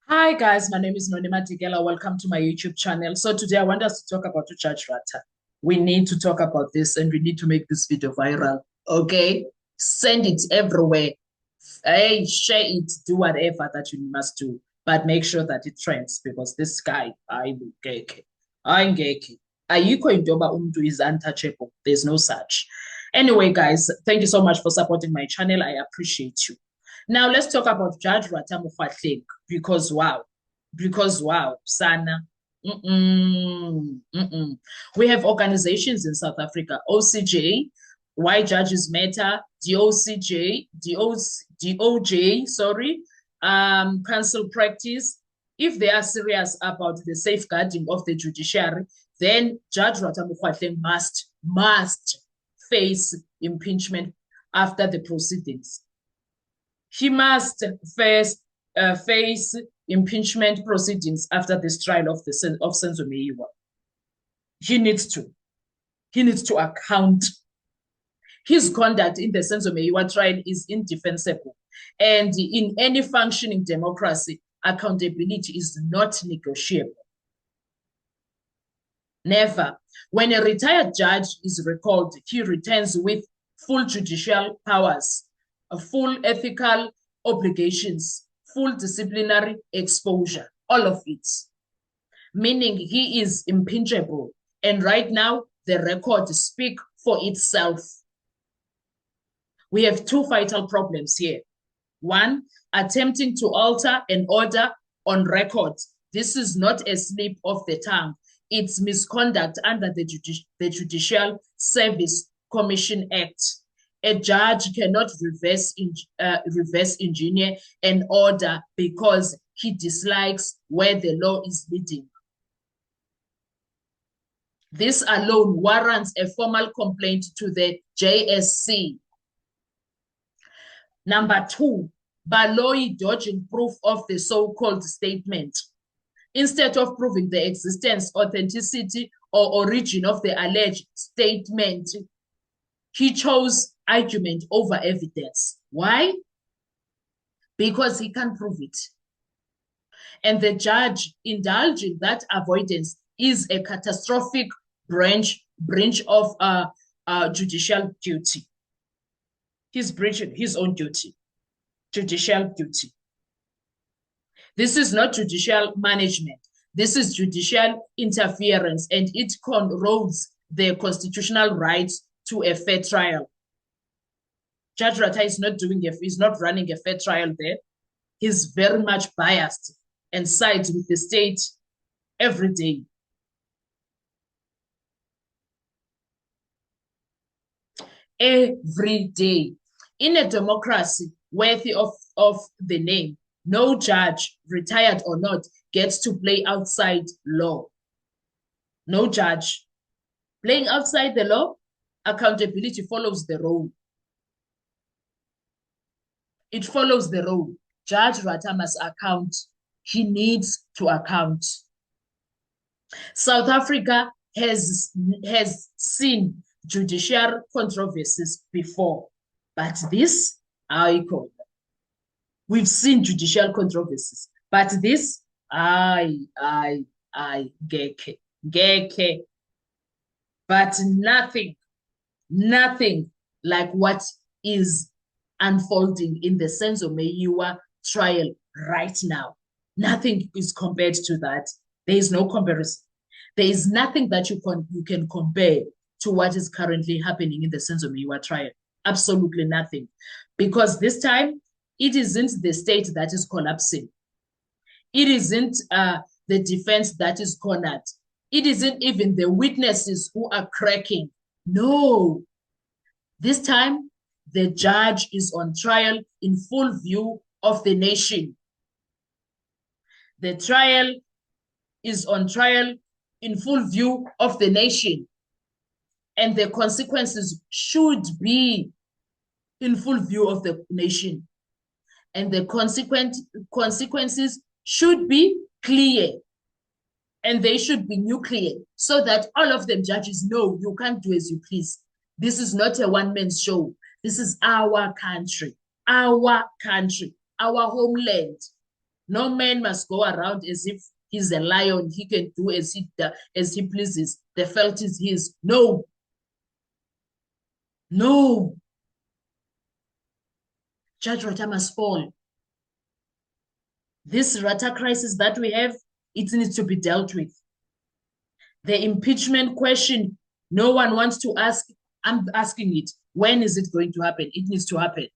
Hi guys, my name is Nonima Tigela. Welcome to my YouTube channel. So today I want us to talk about Judge Rata. We need to talk about this and we need to make this video viral. Okay? Send it everywhere. Hey, share it, do whatever that you must do. But make sure that it trends because this guy, I'm ngeke. Ayikho into yoba umuntu is untouchable. There's no such. Anyway, guys, thank you so much for supporting my channel. I appreciate you. Now let's talk about Judge Rata Mokgoatlheng because wow, Sana. We have organizations in South Africa, OCJ, Why Judges Matter, DOJ, sorry, council practice. If they are serious about the safeguarding of the judiciary, then Judge Rata Mokgoatlheng must face impeachment after the proceedings. He must first face impeachment proceedings after this trial of Senzo Meyiwa. He needs to account. His conduct in the Senzo Meyiwa trial is indefensible. And in any functioning democracy, accountability is not negotiable. Never. When a retired judge is recalled, he returns with full judicial powers, full ethical obligations, full disciplinary exposure, all of it. Meaning he is impeachable. And right now, the record speaks for itself. We have two vital problems here. One, attempting to alter an order on record. This is not a slip of the tongue. It's misconduct under the Judicial Service Commission Act. A judge cannot reverse engineer an order because he dislikes where the law is leading. This alone warrants a formal complaint to the JSC. Number two, Baloyi dodging proof of the so-called statement. Instead of proving the existence, authenticity, or origin of the alleged statement, he chose argument over evidence. Why? Because he can't prove it. And the judge indulging that avoidance is a catastrophic branch of judicial duty. He's breaching his own duty, judicial duty. This is not judicial management. This is judicial interference, and it corrodes the constitutional right to a fair trial. Judge Rata is not running a fair trial there. He's very much biased and sides with the state every day. Every day. In a democracy worthy of the name, no judge, retired or not, gets to play outside law. No judge. Playing outside the law, accountability follows the rule. It follows the rule. Judge Rata must account. He needs to account. South Africa has seen judicial controversies before, but this, we've seen judicial controversies, but this, geke. But nothing like what is unfolding in the Senzo Meyiwa trial right now. Nothing is compared to that. There is no comparison. There is nothing that you can compare to what is currently happening in the Senzo Meyiwa trial. Absolutely nothing. Because this time, it isn't the state that is collapsing. It isn't the defense that is cornered. It isn't even the witnesses who are cracking. No. This time, the judge is on trial in full view of the nation. The trial is on trial in full view of the nation. And the consequences should be in full view of the nation. And the consequences should be clear. And they should be nuclear so that all of them judges know you can't do as you please. This is not a one-man show. This is our country, our homeland. No man must go around as if he's a lion. He can do as he pleases. The felt is his. No. No. Judge Rata must fall. This Rata crisis that we have, it needs to be dealt with. The impeachment question, no one wants to ask. I'm asking it. When is it going to happen? It needs to happen.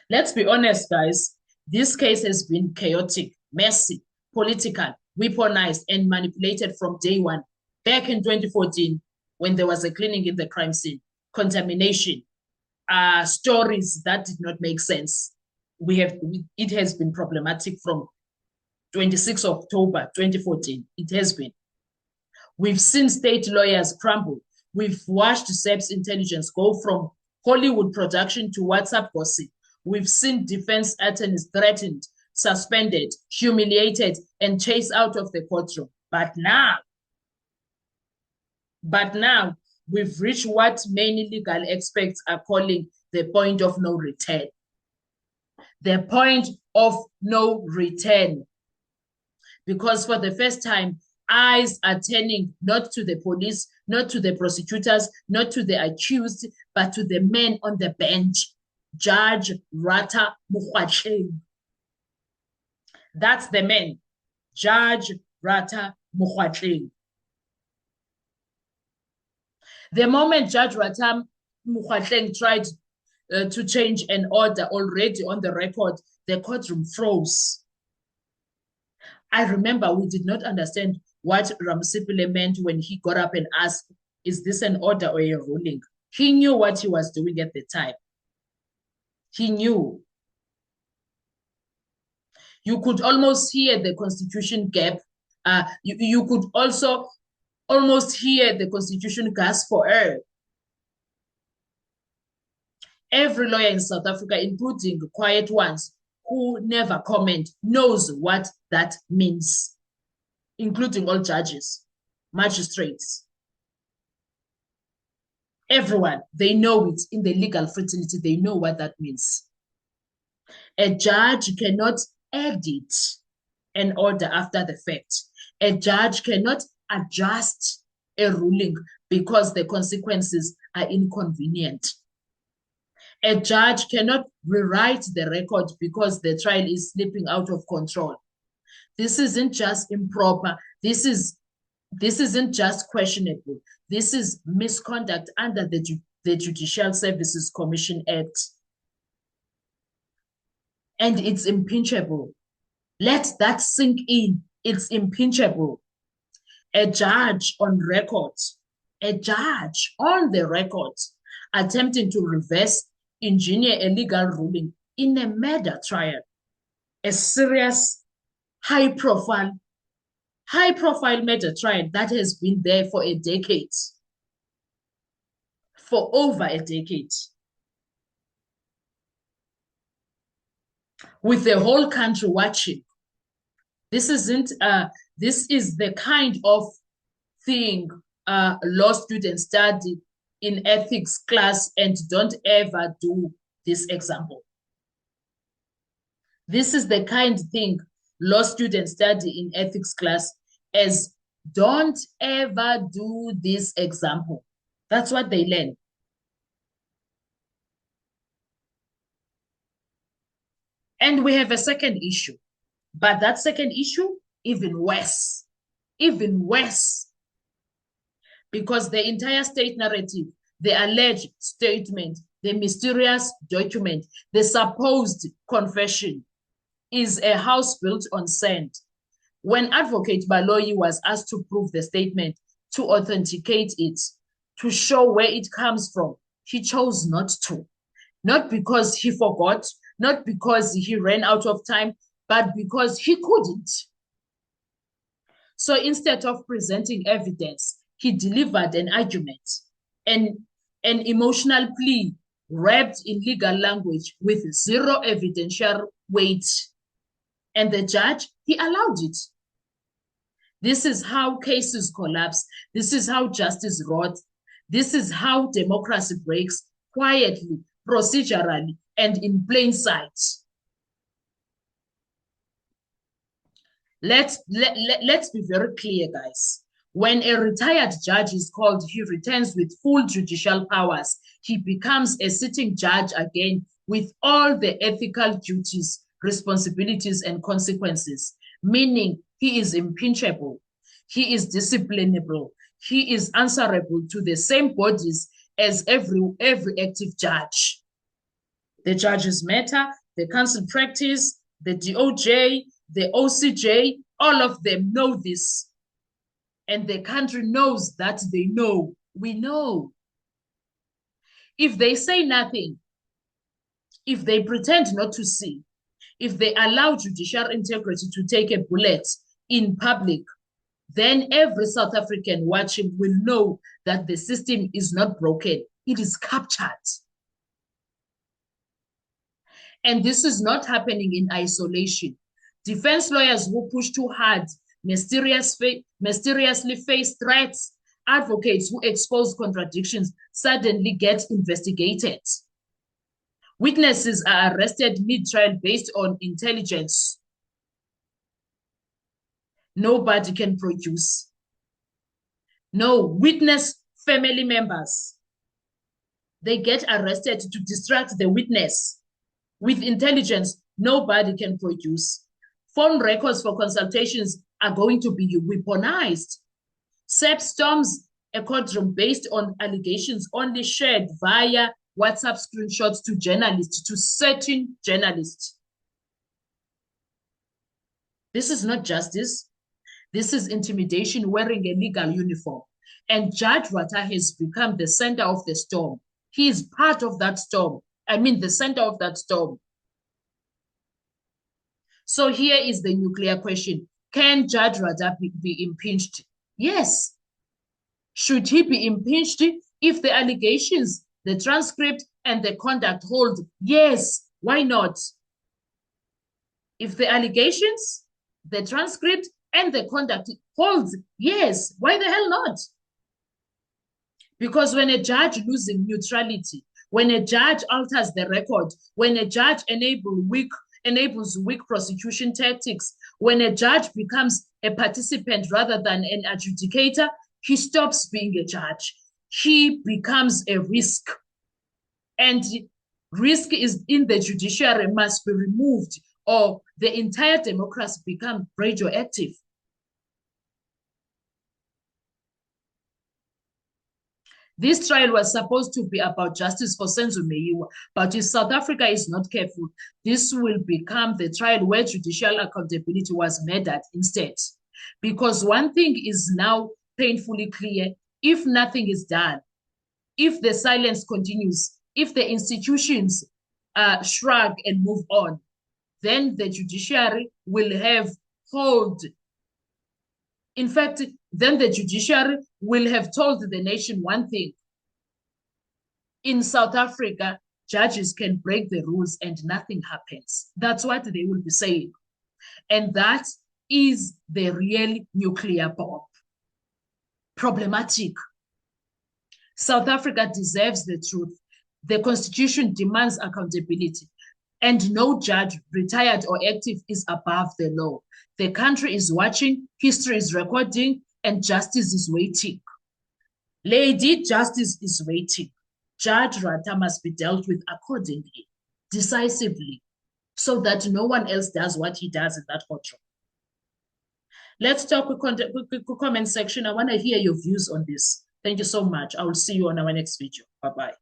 Let's be honest, guys. This case has been chaotic, messy, political, weaponized, and manipulated from day one. Back in 2014, when there was a cleaning in the crime scene, contamination, stories that did not make sense. It has been problematic from 26 October 2014. It has been. We've seen state lawyers crumble. We've watched SAPS intelligence go from Hollywood production to WhatsApp gossip. We've seen defense attorneys threatened, suspended, humiliated, and chased out of the courtroom. But now, we've reached what many legal experts are calling the point of no return. The point of no return. Because for the first time, eyes are turning not to the police, not to the prosecutors, not to the accused, but to the men on the bench. Judge Rata Mokgoatlheng. That's the man, Judge Rata Mokgoatlheng. The moment Judge Rata Mokgoatlheng tried to change an order already on the record, the courtroom froze. I remember we did not understand what Ramasipile meant when he got up and asked, is this an order or a ruling? He knew what he was doing at the time. He knew. You could almost hear the constitution gap. You could also almost hear the constitution gasp for air. Every lawyer in South Africa, including quiet ones who never comment, knows what that means, including all judges, magistrates. Everyone, they know it in the legal fraternity. They know what that means. A judge cannot edit an order after the fact. A judge cannot adjust a ruling because the consequences are inconvenient. A judge cannot rewrite the record because the trial is slipping out of control. This isn't just improper. This isn't just questionable. This is misconduct under the Judicial Services Commission Act. And it's impeachable. Let that sink in. It's impeachable. A judge on record, a judge on the record, attempting to reverse engineer a legal ruling in a murder trial, a serious, high-profile murder trial that has been there for a decade, for over a decade, with the whole country watching. This is the kind of thing law students study in ethics class and don't ever do this example. This is the kind of thing law students study in ethics class as don't ever do this example. That's what they learn. And we have a second issue. But that second issue, even worse. Because the entire state narrative, the alleged statement, the mysterious document, the supposed confession is a house built on sand. When Advocate Baloyi was asked to prove the statement, to authenticate it, to show where it comes from, he chose not to. Not because he forgot, not because he ran out of time, but because he couldn't. So instead of presenting evidence, he delivered an argument, an emotional plea wrapped in legal language with zero evidential weight. And the judge, he allowed it. This is how cases collapse. This is how justice rots. This is how democracy breaks quietly, procedurally, and in plain sight. Let's be very clear, guys. When a retired judge is called, he returns with full judicial powers. He becomes a sitting judge again with all the ethical duties, responsibilities, and consequences, meaning he is impeachable, he is disciplinable, he is answerable to the same bodies as every active judge. The judges matter, the council practice, the DOJ, the OCJ, all of them know this. And the country knows that they know. We know. If they say nothing, if they pretend not to see, if they allow judicial integrity to take a bullet in public, then every South African watching will know that the system is not broken. It is captured. And this is not happening in isolation. Defense lawyers who push too hard mysteriously face threats. Advocates who expose contradictions suddenly get investigated. Witnesses are arrested mid-trial based on intelligence. Nobody can produce. No, witness family members. They get arrested to distract the witness. With intelligence, nobody can produce. Phone records for consultations are going to be weaponized. SEP storms a courtroom based on allegations only shared via WhatsApp screenshots to journalists, to certain journalists. This is not justice. This is intimidation wearing a legal uniform. And Judge Rata has become the center of the storm. He is part of that storm. I mean, the center of that storm. So here is the nuclear question. Can Judge Rata be impeached? Yes. Should he be impeached if the allegations, the transcript, and the conduct hold? Yes. Why not? If the allegations, the transcript, and the conduct holds, yes. Why the hell not? Because when a judge loses neutrality, when a judge alters the record, when a judge enables weak prosecution tactics, when a judge becomes a participant rather than an adjudicator, he stops being a judge. He becomes a risk. And risk is in the judiciary must be removed, or the entire democracy becomes radioactive. This trial was supposed to be about justice for Senzo Meyiwa, but if South Africa is not careful, this will become the trial where judicial accountability was murdered instead. Because one thing is now painfully clear: if nothing is done, if the silence continues, if the institutions shrug and move on, then the judiciary will have hold. In fact, then the judiciary will have told the nation one thing. In South Africa, judges can break the rules and nothing happens. That's what they will be saying. And that is the real nuclear bomb. Problematic. South Africa deserves the truth. The Constitution demands accountability. And no judge, retired or active, is above the law. The country is watching, history is recording, and justice is waiting. Lady, justice is waiting. Judge Rata must be dealt with accordingly, decisively, so that no one else does what he does in that courtroom. Let's talk with comment section. I want to hear your views on this. Thank you so much. I will see you on our next video. Bye-bye.